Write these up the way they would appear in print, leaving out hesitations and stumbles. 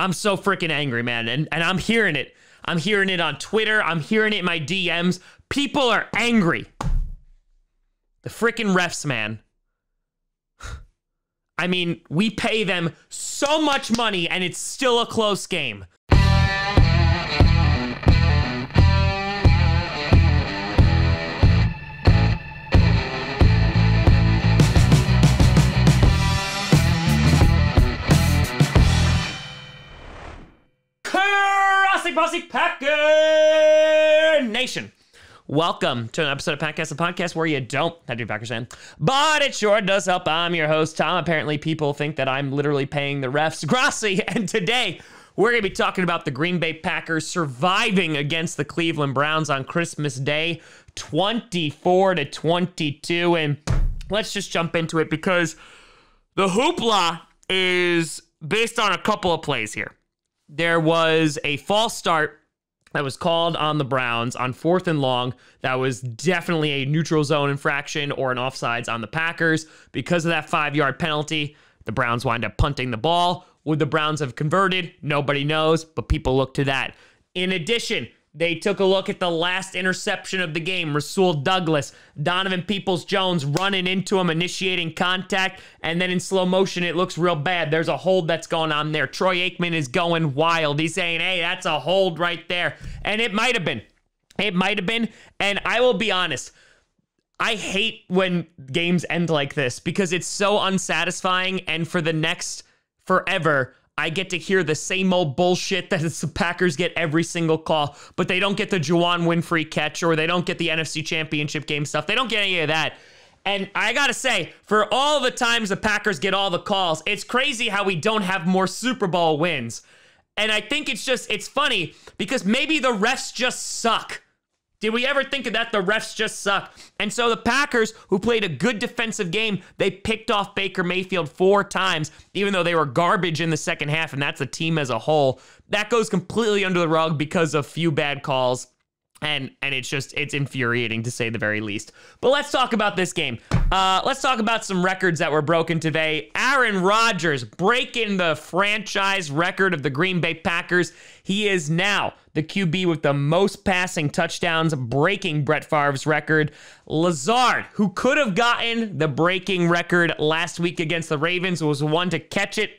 I'm so freaking angry, man. And I'm hearing it. I'm hearing it on Twitter. I'm hearing it in my DMs. People are angry. The freaking refs, man. I mean, we pay them so much money and it's still a close game. Grossi Packer Nation. Welcome to an episode of Packcast, the podcast where you don't have to be a Packers fan, but it sure does help. I'm your host, Tom. Apparently, people think that I'm literally paying the refs. Grossi, and today we're going to be talking about the Green Bay Packers surviving against the Cleveland Browns on Christmas Day, 24-22, and let's just jump into it because the hoopla is based on a couple of plays here. There was a false start that was called on the Browns on 4th and long. That was definitely a neutral zone infraction or an offsides on the Packers. Because of that 5-yard penalty, the Browns wind up punting the ball. Would the Browns have converted? Nobody knows, but people look to that. In addition, they took a look at the last interception of the game. Rasul Douglas, Donovan Peoples-Jones running into him, initiating contact, and then in slow motion, it looks real bad. There's a hold that's going on there. Troy Aikman is going wild. He's saying, hey, that's a hold right there. And it might have been. It might have been. And I will be honest, I hate when games end like this because it's so unsatisfying, and for the next forever, I get to hear the same old bullshit that the Packers get every single call, but they don't get the Juwan Winfrey catch, or they don't get the NFC Championship game stuff. They don't get any of that. And I gotta say, for all the times the Packers get all the calls, it's crazy how we don't have more Super Bowl wins. And I think it's funny because maybe the refs just suck. Did we ever think of that? The refs just suck. And so the Packers, who played a good defensive game, they picked off Baker Mayfield 4 times, even though they were garbage in the second half, and that's the team as a whole. That goes completely under the rug because of few bad calls. And it's infuriating to say the very least. But let's talk about this game. Let's talk about some records that were broken today. Aaron Rodgers breaking the franchise record of the Green Bay Packers. He is now the QB with the most passing touchdowns, breaking Brett Favre's record. Lazard, who could have gotten the breaking record last week against the Ravens, was the one to catch it.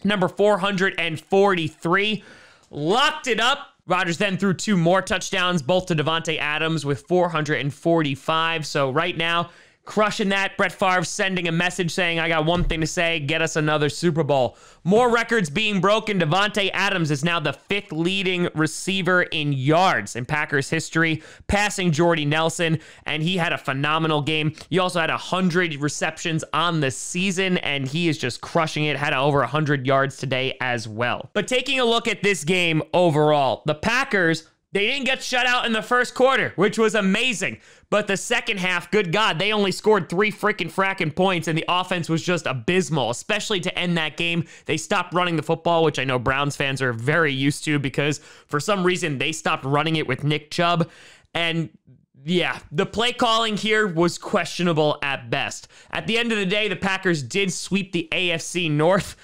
Number 443. Locked it up. Rodgers then threw 2 more touchdowns, both to Davante Adams with 445. So right now, crushing that. Brett Favre sending a message saying, I got one thing to say, get us another Super Bowl. More records being broken. Davante Adams is now the 5th leading receiver in yards in Packers history, passing Jordy Nelson, and he had a phenomenal game. He also had 100 receptions on the season, and he is just crushing it. Had over 100 yards today as well. But taking a look at this game overall, the Packers, they didn't get shut out in the first quarter, which was amazing. But the second half, good God, they only scored 3 freaking fracking points, and the offense was just abysmal, especially to end that game. They stopped running the football, which I know Browns fans are very used to because for some reason they stopped running it with Nick Chubb. And yeah, the play calling here was questionable at best. At the end of the day, the Packers did sweep the AFC North,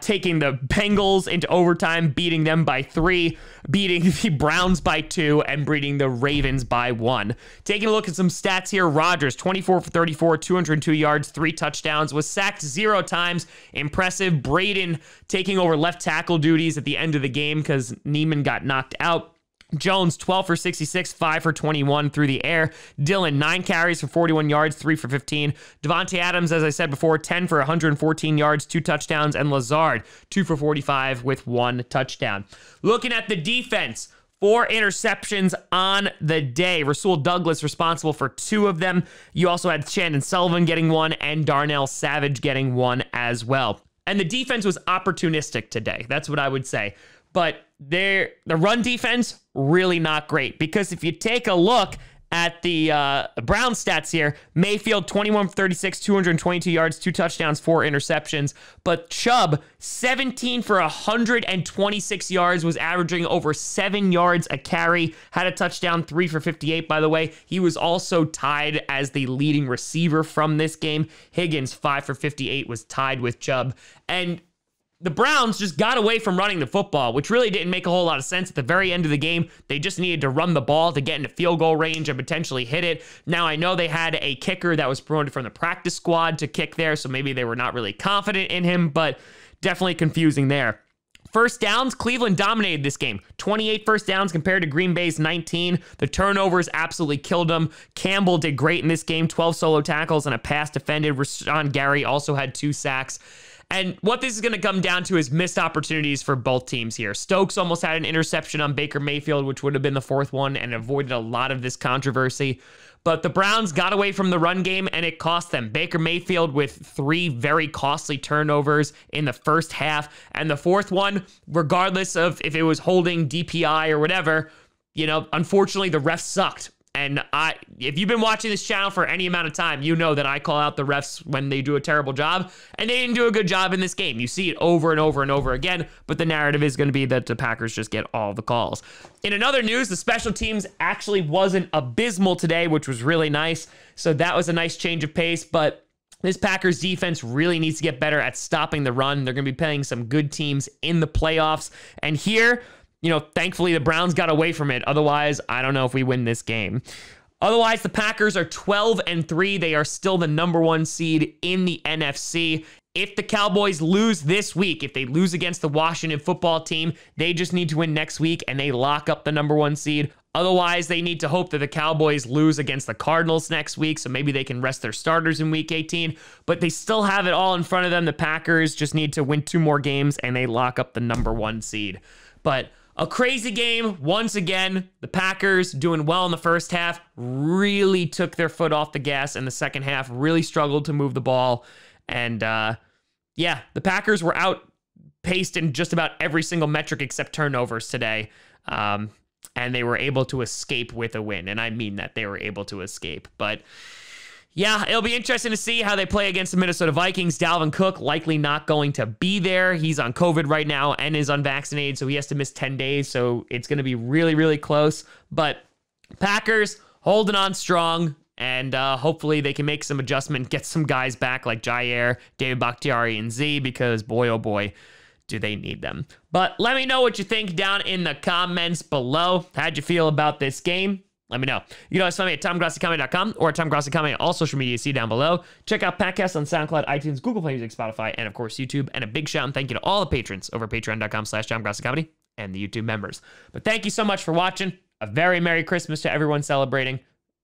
taking the Bengals into overtime, beating them by 3, beating the Browns by 2, and beating the Ravens by 1. Taking a look at some stats here, Rodgers, 24 for 34, 202 yards, 3 touchdowns, was sacked 0 times. Impressive. Braden taking over left tackle duties at the end of the game because Neiman got knocked out. Jones, 12 for 66, 5 for 21 through the air. Dillon, 9 carries for 41 yards, 3 for 15. Davante Adams, as I said before, 10 for 114 yards, 2 touchdowns. And Lazard, 2 for 45 with 1 touchdown. Looking at the defense, 4 interceptions on the day. Rasul Douglas responsible for 2 of them. You also had Shandon Sullivan getting 1 and Darnell Savage getting 1 as well. And the defense was opportunistic today. That's what I would say. But the run defense, really not great. Because if you take a look at the Brown stats here, Mayfield, 21 for 36, 222 yards, 2 touchdowns, 4 interceptions. But Chubb, 17 for 126 yards, was averaging over 7 yards a carry. Had a touchdown, 3 for 58, by the way. He was also tied as the leading receiver from this game. Higgins, 5 for 58, was tied with Chubb. And the Browns just got away from running the football, which really didn't make a whole lot of sense at the very end of the game. They just needed to run the ball to get into field goal range and potentially hit it. Now, I know they had a kicker that was promoted from the practice squad to kick there, so maybe they were not really confident in him, but definitely confusing there. First downs, Cleveland dominated this game. 28 first downs compared to Green Bay's 19. The turnovers absolutely killed them. Campbell did great in this game, 12 solo tackles and a pass defended. Rashawn Gary also had 2 sacks. And what this is going to come down to is missed opportunities for both teams here. Stokes almost had an interception on Baker Mayfield, which would have been the 4th one, and avoided a lot of this controversy. But the Browns got away from the run game, and it cost them. Baker Mayfield with 3 very costly turnovers in the first half. And the 4th one, regardless of if it was holding, DPI, or whatever, you know, unfortunately, the refs sucked. And if you've been watching this channel for any amount of time, you know that I call out the refs when they do a terrible job, and they didn't do a good job in this game. You see it over and over and over again, but the narrative is going to be that the Packers just get all the calls. In another news, the special teams actually wasn't abysmal today, which was really nice. So that was a nice change of pace, but this Packers defense really needs to get better at stopping the run. They're going to be playing some good teams in the playoffs, and here, you know, thankfully the Browns got away from it. Otherwise, I don't know if we win this game. Otherwise, the Packers are 12-3. They are still the #1 seed in the NFC. If the Cowboys lose this week, if they lose against the Washington football team, they just need to win next week and they lock up the #1 seed. Otherwise, they need to hope that the Cowboys lose against the Cardinals next week, so maybe they can rest their starters in week 18. But they still have it all in front of them. The Packers just need to win 2 more games and they lock up the #1 seed. But a crazy game once again. The Packers doing well in the first half, really took their foot off the gas in the second half, really struggled to move the ball. And yeah, the Packers were outpaced in just about every single metric except turnovers today. And they were able to escape with a win. And I mean that they were able to escape. But yeah, it'll be interesting to see how they play against the Minnesota Vikings. Dalvin Cook likely not going to be there. He's on COVID right now and is unvaccinated, so he has to miss 10 days. So it's going to be really, really close. But Packers holding on strong, and hopefully they can make some adjustment, get some guys back like Jair, David Bakhtiari, and Z, because boy, oh boy, do they need them. But let me know what you think down in the comments below. How'd you feel about this game? Let me know. You can always find me at TomGrossiComedy.com or TomGrossiComedy on all social media. See down below. Check out podcasts on SoundCloud, iTunes, Google Play Music, Spotify, and of course YouTube. And a big shout and thank you to all the patrons over at patreon.com/TomGrossiComedy and the YouTube members. But thank you so much for watching. A very Merry Christmas to everyone celebrating.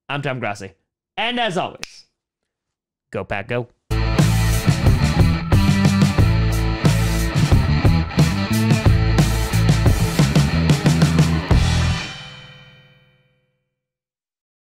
I'm Tom Grossi. And as always, go Pack Go.